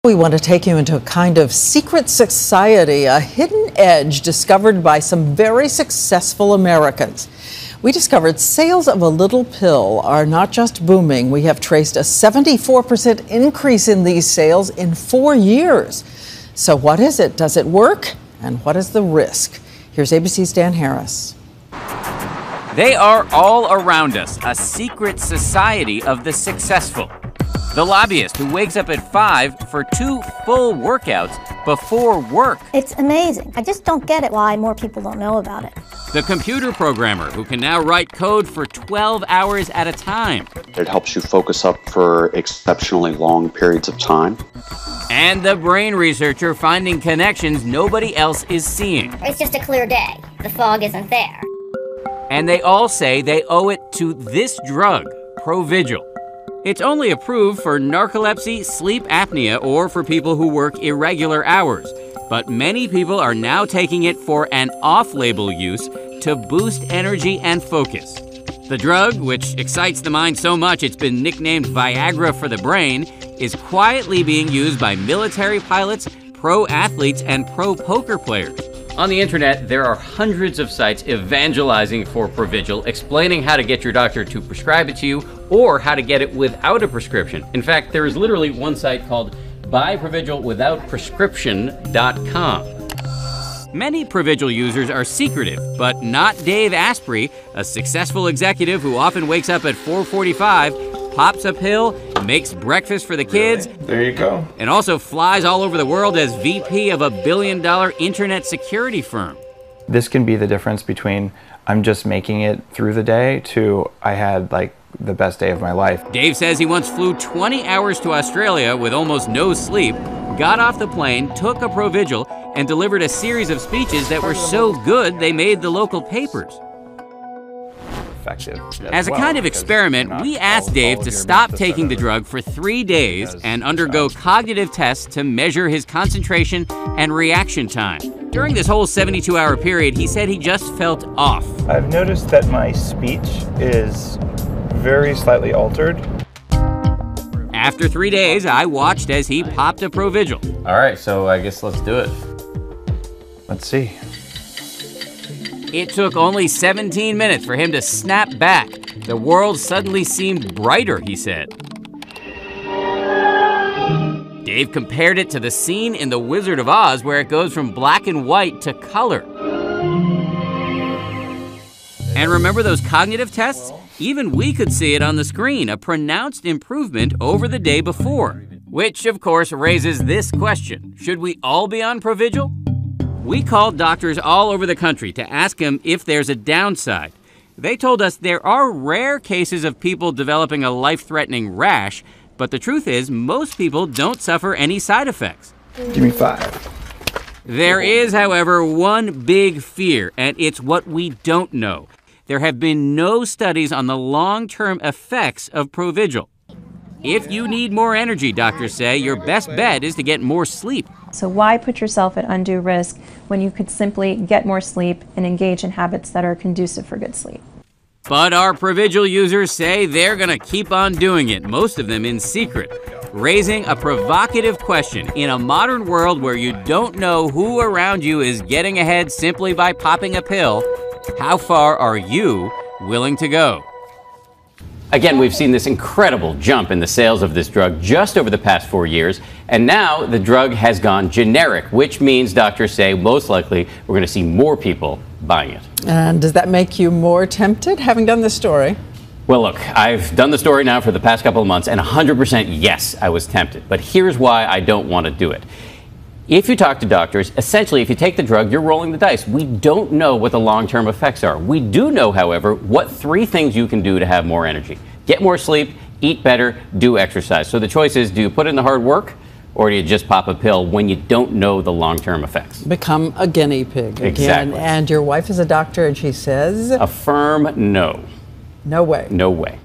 We want to take you into a kind of secret society, a hidden edge discovered by some very successful Americans. We discovered sales of a little pill are not just booming. We have traced a 74% increase in these sales in 4 years. So what is it? Does it work? And what is the risk? Here's ABC's Dan Harris. They are all around us, a secret society of the successful. The lobbyist who wakes up at 5 for 2 full workouts before work. It's amazing. I just don't get it why more people don't know about it. The computer programmer who can now write code for 12 hours at a time. It helps you focus up for exceptionally long periods of time. And the brain researcher finding connections nobody else is seeing. It's just a clear day. The fog isn't there. And they all say they owe it to this drug, Provigil. It's only approved for narcolepsy, sleep apnea, or for people who work irregular hours. But many people are now taking it for an off-label use to boost energy and focus. The drug, which excites the mind so much it's been nicknamed Viagra for the brain, is quietly being used by military pilots, pro athletes, and pro poker players. On the internet, there are hundreds of sites evangelizing for Provigil, explaining how to get your doctor to prescribe it to you or how to get it without a prescription. In fact, there is literally one site called buybrovigilwithoutprescription.com. Many Provigil users are secretive, but not Dave Asprey, a successful executive who often wakes up at 4:45, pops a pill, makes breakfast for the kids. There you go. And also flies all over the world as VP of a billion-dollar internet security firm. This can be the difference between I'm just making it through the day to I had like the best day of my life. Dave says he once flew 20 hours to Australia with almost no sleep, got off the plane, took a Provigil, and delivered a series of speeches that were so good they made the local papers. As a kind of experiment, we asked Dave to stop taking the drug for 3 days and undergo cognitive tests to measure his concentration and reaction time. During this whole 72-hour period, he said he just felt off. I've noticed that my speech is very slightly altered. After 3 days, I watched as he popped a Provigil. All right, so I guess let's do it. Let's see. It took only 17 minutes for him to snap back. The world suddenly seemed brighter, he said. Dave compared it to the scene in The Wizard of Oz where it goes from black and white to color. And remember those cognitive tests? Even we could see it on the screen, a pronounced improvement over the day before. Which, of course, raises this question. Should we all be on Provigil? We called doctors all over the country to ask them if there's a downside. They told us there are rare cases of people developing a life-threatening rash, but the truth is most people don't suffer any side effects. Give me 5. There is, however, one big fear, and it's what we don't know. There have been no studies on the long-term effects of Provigil. If you need more energy, doctors say, your best bet is to get more sleep. So why put yourself at undue risk when you could simply get more sleep and engage in habits that are conducive for good sleep? But our Provigil users say they're going to keep on doing it, most of them in secret, raising a provocative question in a modern world where you don't know who around you is getting ahead simply by popping a pill. How far are you willing to go? Again, we've seen this incredible jump in the sales of this drug just over the past 4 years, and now the drug has gone generic, which means doctors say most likely we're going to see more people buying it. And does that make you more tempted, having done this story? Well, look, I've done the story now for the past couple of months, and 100% yes, I was tempted. But here's why I don't want to do it. If you talk to doctors, essentially, if you take the drug, you're rolling the dice. We don't know what the long-term effects are. We do know, however, what 3 things you can do to have more energy. Get more sleep, eat better, do exercise. So the choice is, do you put in the hard work, or do you just pop a pill when you don't know the long-term effects? Become a guinea pig again. Exactly. And your wife is a doctor, and she says? A firm no. No way. No way.